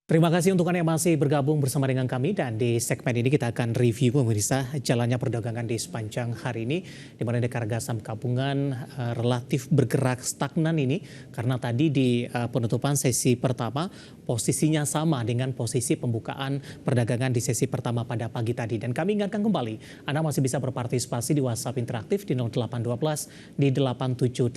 Terima kasih untuk Anda yang masih bergabung bersama dengan kami dan di segmen ini kita akan review pemirsa jalannya perdagangan di sepanjang hari ini di mana indeks harga saham gabungan relatif bergerak stagnan ini karena tadi di penutupan sesi pertama posisinya sama dengan posisi pembukaan perdagangan di sesi pertama pada pagi tadi dan kami ingatkan kembali Anda masih bisa berpartisipasi di WhatsApp interaktif di 0812 di 8788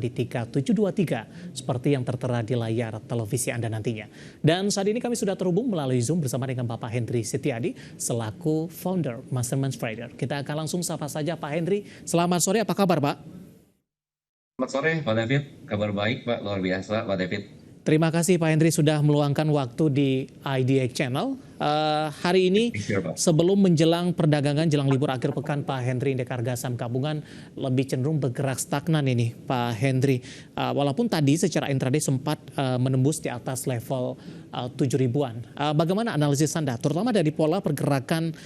di 3723 seperti yang tertera di layar televisi Anda nantinya. Dan saat ini kami sudah terhubung melalui Zoom bersama dengan Bapak Hendry Setiadi selaku founder Mastermind Trader. Kita akan langsung sapa saja Pak Hendry. Selamat sore, apa kabar Pak? Selamat sore Pak David, kabar baik Pak, luar biasa Pak David. Terima kasih Pak Hendry sudah meluangkan waktu di IDX Channel. Hari ini sebelum menjelang perdagangan jelang libur akhir pekan Pak Hendry, indeks harga saham gabungan lebih cenderung bergerak stagnan ini Pak Hendry. Walaupun tadi secara intraday sempat menembus di atas level 7.000-an. Bagaimana analisis Anda terutama dari pola pergerakan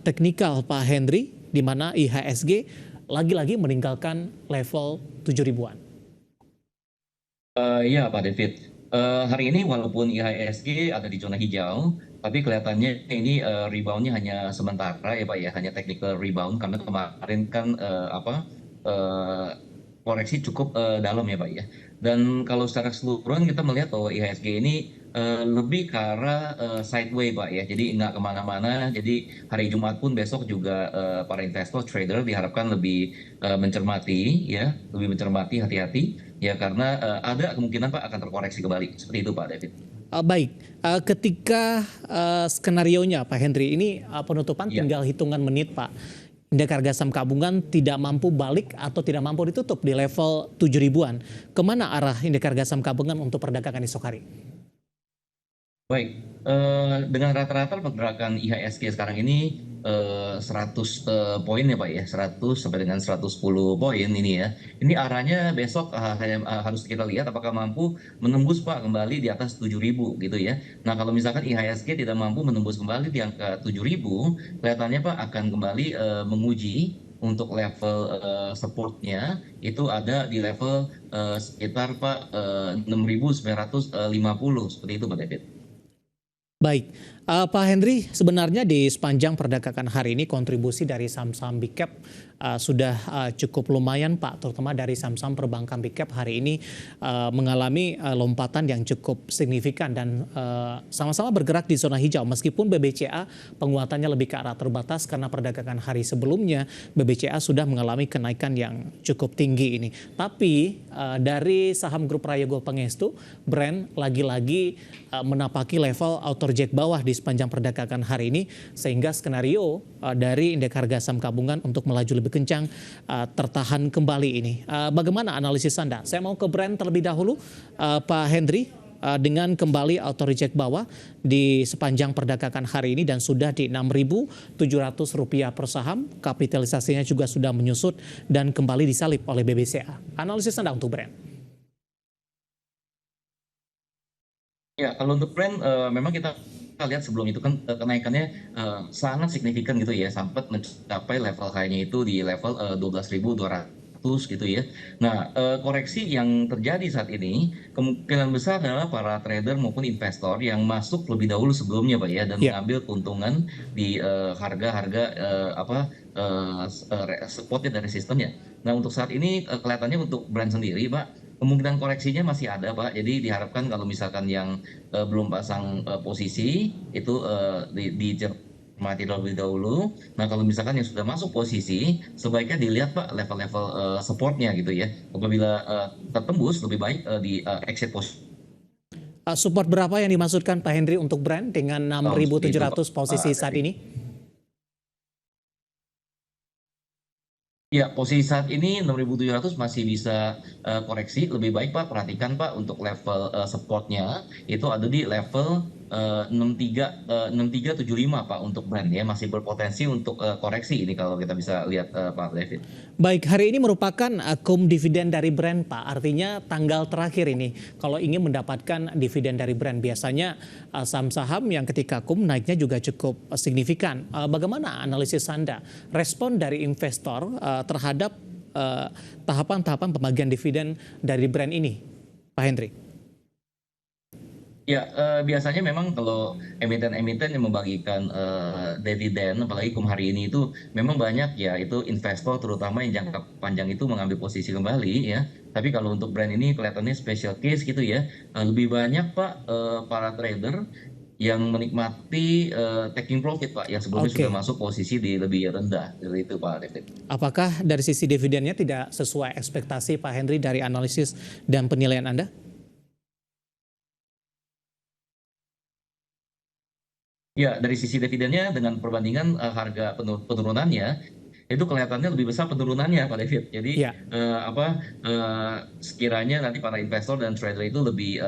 teknikal Pak Hendry di mana IHSG lagi-lagi meninggalkan level 7.000-an? Ya Pak David, hari ini walaupun IHSG ada di zona hijau, tapi kelihatannya ini reboundnya hanya sementara ya Pak ya, hanya technical rebound karena kemarin kan koreksi cukup dalam ya Pak ya. Dan kalau secara keseluruhan kita melihat bahwa IHSG ini lebih ke arah sideway Pak ya, jadi nggak kemana-mana. Jadi hari Jumat pun besok juga para investor trader diharapkan lebih mencermati ya, lebih mencermati hati-hati. Ya karena ada kemungkinan Pak akan terkoreksi kembali. Seperti itu Pak David. Baik, ketika skenarionya Pak Hendry ini penutupan Ya. tinggal hitungan menit Pak. Indeks harga saham gabungan tidak mampu balik atau tidak mampu ditutup di level 7.000-an. Kemana arah indeks harga saham gabungan untuk perdagangan esok hari? Baik, dengan rata-rata pergerakan IHSG sekarang ini 100 poin ya Pak ya, 100 sampai dengan 110 poin ini ya. Ini arahnya besok harus kita lihat apakah mampu menembus Pak kembali di atas 7.000 gitu ya. Nah kalau misalkan IHSG tidak mampu menembus kembali di angka 7.000, kelihatannya Pak akan kembali menguji untuk level supportnya itu ada di level sekitar Pak 6.950 seperti itu Pak David. Baik, Pak Hendry, sebenarnya di sepanjang perdagangan hari ini kontribusi dari saham-saham big cap sudah cukup lumayan Pak, terutama dari saham-saham perbankan big cap hari ini mengalami lompatan yang cukup signifikan dan sama-sama bergerak di zona hijau. Meskipun BBCA penguatannya lebih ke arah terbatas karena perdagangan hari sebelumnya BBCA sudah mengalami kenaikan yang cukup tinggi ini. Tapi dari saham grup Prayogo Pangestu, Brand lagi-lagi menapaki level outerjack bawah di sepanjang perdagangan hari ini sehingga skenario dari indeks harga saham gabungan untuk melaju lebih kencang tertahan kembali ini. Bagaimana analisis Anda? Saya mau ke Brand terlebih dahulu, Pak Hendry, dengan kembali outerjack bawah di sepanjang perdagangan hari ini dan sudah di Rp6.700 per saham, kapitalisasinya juga sudah menyusut dan kembali disalip oleh BBCA. Analisis Anda untuk Brand? Ya, kalau untuk Brand memang kita lihat sebelum itu kan kenaikannya sangat signifikan gitu ya, sampai mencapai level high-nya itu di level 12.200 gitu ya. Nah, koreksi yang terjadi saat ini kemungkinan besar adalah para trader maupun investor yang masuk lebih dahulu sebelumnya Pak ya dan mengambil keuntungan di harga-harga support dan resistance-nya. Nah, untuk saat ini kelihatannya untuk Brand sendiri Pak kemungkinan koreksinya masih ada Pak. Jadi diharapkan kalau misalkan yang belum pasang posisi itu dicermati terlebih dahulu. Nah kalau misalkan yang sudah masuk posisi sebaiknya dilihat Pak level-level supportnya gitu ya. Apabila tertembus lebih baik di exit posisi. Support berapa yang dimaksudkan Pak Hendry untuk Brand dengan 6.700 posisi saat ini? Ya, posisi saat ini 6.700 masih bisa koreksi. Lebih baik Pak perhatikan Pak untuk level supportnya itu ada di level 6375 Pak untuk Brand ya, masih berpotensi untuk koreksi ini kalau kita bisa lihat Pak David. Baik, hari ini merupakan akum dividen dari Brand Pak, artinya tanggal terakhir ini kalau ingin mendapatkan dividen dari Brand biasanya saham-saham yang ketika akum naiknya juga cukup signifikan. Bagaimana analisis Anda respon dari investor terhadap tahapan-tahapan pembagian dividen dari Brand ini, Pak Hendry? Ya, biasanya memang kalau emiten-emiten yang membagikan dividen, apalagi hari ini itu memang banyak ya, itu investor terutama yang jangka panjang itu mengambil posisi kembali ya. Tapi kalau untuk brand ini kelihatannya special case gitu ya. Lebih banyak Pak para trader yang menikmati taking profit Pak, yang sebelumnya sudah Oke, masuk posisi di lebih rendah. Seperti itu Pak David. apakah dari sisi dividennya tidak sesuai ekspektasi Pak Henry dari analisis dan penilaian Anda? Ya, dari sisi dividennya dengan perbandingan harga penurunannya, itu kelihatannya lebih besar penurunannya Pak David. Jadi Ya. sekiranya nanti para investor dan trader itu lebih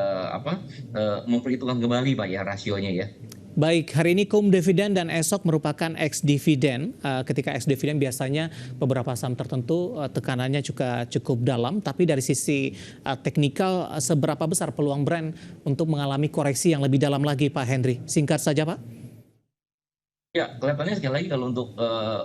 memperhitungkan kembali Pak ya rasionya ya. Baik, hari ini cum dividen dan esok merupakan ex dividen. Ketika ex dividen biasanya beberapa saham tertentu tekanannya juga cukup dalam, tapi dari sisi teknikal seberapa besar peluang brand untuk mengalami koreksi yang lebih dalam lagi Pak Henry? Singkat saja Pak. Ya, kelihatannya sekali lagi kalau untuk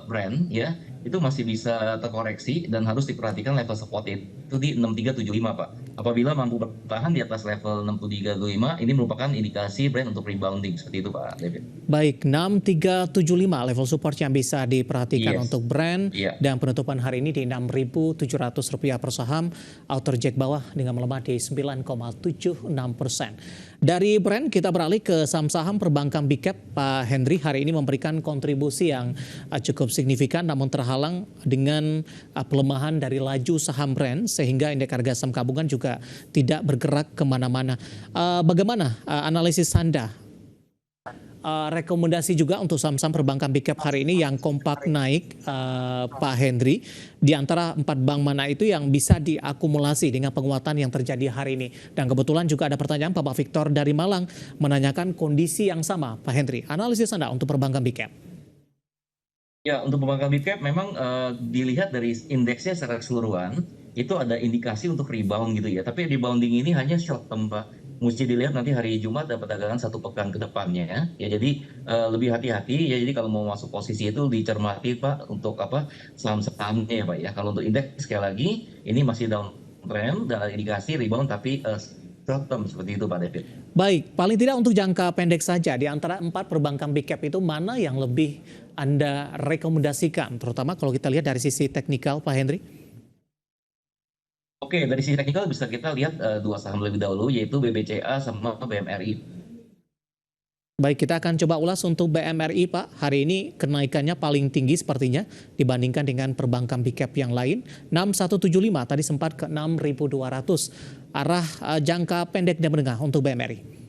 brand ya, itu masih bisa terkoreksi dan harus diperhatikan level support itu di 6375 Pak. Apabila mampu bertahan di atas level 6325, ini merupakan indikasi brand untuk rebounding seperti itu Pak David. Baik, 6375 level support yang bisa diperhatikan Yes. untuk brand Iya. dan penutupan hari ini di Rp6.700 per saham, outer jack bawah dengan melemah di 9,76%. Dari brand kita beralih ke saham-saham perbankan big cap. Pak Henry hari ini memberikan kontribusi yang cukup signifikan namun terhalang dengan pelemahan dari laju saham brand sehingga indeks harga saham gabungan juga tidak bergerak kemana-mana. Bagaimana analisis Anda? Rekomendasi juga untuk saham-saham perbankan big cap hari ini yang kompak naik, Pak Henry, di antara 4 bank mana itu yang bisa diakumulasi dengan penguatan yang terjadi hari ini. Dan kebetulan juga ada pertanyaan Bapak Victor dari Malang menanyakan kondisi yang sama, Pak Henry. Analisis Anda untuk perbankan big cap. Ya, untuk perbankan mid cap memang dilihat dari indeksnya secara keseluruhan, itu ada indikasi untuk rebound gitu ya. Tapi rebounding ini hanya short term, Pak. Mesti dilihat nanti hari Jumat ada perdagangan 1 pekan ke depannya ya. Ya jadi lebih hati-hati ya. Jadi kalau mau masuk posisi itu dicermati Pak untuk saham-sahamnya ya Pak ya. Kalau untuk indeks sekali lagi ini masih downtrend dan ada indikasi rebound tapi short term seperti itu Pak David. Baik, paling tidak untuk jangka pendek saja, di antara 4 perbankan big cap itu mana yang lebih Anda rekomendasikan? Terutama kalau kita lihat dari sisi teknikal, Pak Henry. Oke, dari sisi teknikal bisa kita lihat dua saham lebih dahulu yaitu BBCA sama BMRI. Baik, kita akan coba ulas untuk BMRI, Pak. Hari ini kenaikannya paling tinggi sepertinya dibandingkan dengan perbankan big cap yang lain. 6175, tadi sempat ke 6.200. Arah jangka pendek dan menengah untuk BMRI.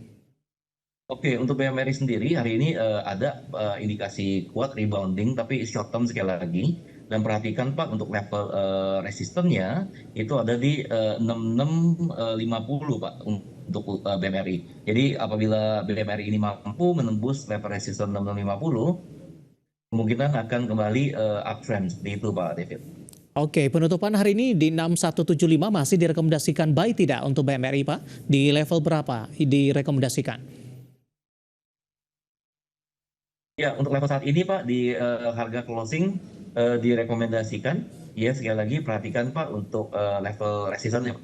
Oke, untuk BMRI sendiri hari ini ada indikasi kuat rebounding tapi short term sekali lagi. Dan perhatikan Pak untuk level resistennya itu ada di 6650 Pak untuk BMRI. Jadi apabila BMRI ini mampu menembus level resisten 6650, kemungkinan akan kembali uptrend seperti itu Pak David. Oke, penutupan hari ini di 6175 masih direkomendasikan buy tidak untuk BMRI, Pak? Di level berapa direkomendasikan? Ya, untuk level saat ini Pak di harga closing direkomendasikan. Ya, sekali lagi perhatikan Pak untuk level resistennya.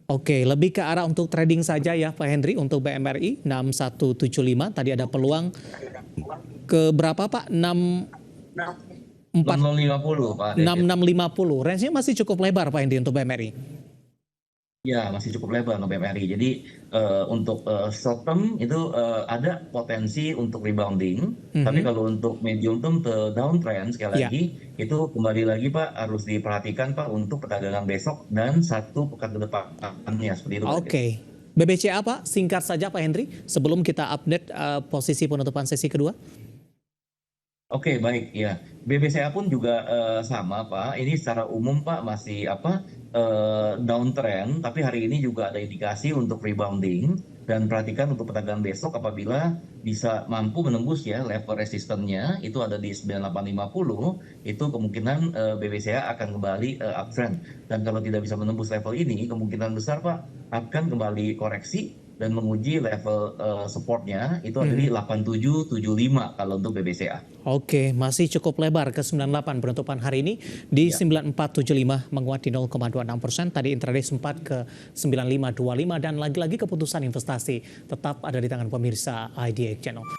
Oke, lebih ke arah untuk trading saja ya Pak Henry untuk BMRI 6175. Tadi ada peluang ke berapa Pak? 6650 Pak David. 6650. Range-nya masih cukup lebar Pak Henry untuk BMRI. Ya, masih cukup lebar untuk BMRI. Jadi untuk short term itu ada potensi untuk rebounding. Tapi kalau untuk medium term ke downtrend sekali Ya. lagi itu kembali lagi Pak harus diperhatikan Pak untuk perdagangan besok dan 1 pekan ke depannya seperti itu. Pak. Oke. BBCA Pak, singkat saja Pak Henry sebelum kita update posisi penutupan sesi kedua. Oke, baik ya. BBCA pun juga sama Pak. Ini secara umum Pak masih downtrend, tapi hari ini juga ada indikasi untuk rebounding. Dan perhatikan untuk perdagangan besok apabila bisa mampu menembus ya level resistennya itu ada di 9850, itu kemungkinan BBCA akan kembali uptrend. Dan kalau tidak bisa menembus level ini, kemungkinan besar Pak akan kembali koreksi dan menguji level supportnya itu ada di 8775 kalau untuk BBCA. Oke, masih cukup lebar ke 98 penutupan hari ini di 9475 menguat di 0,26%. Tadi intraday sempat ke 9525 dan lagi-lagi keputusan investasi tetap ada di tangan pemirsa IDX Channel.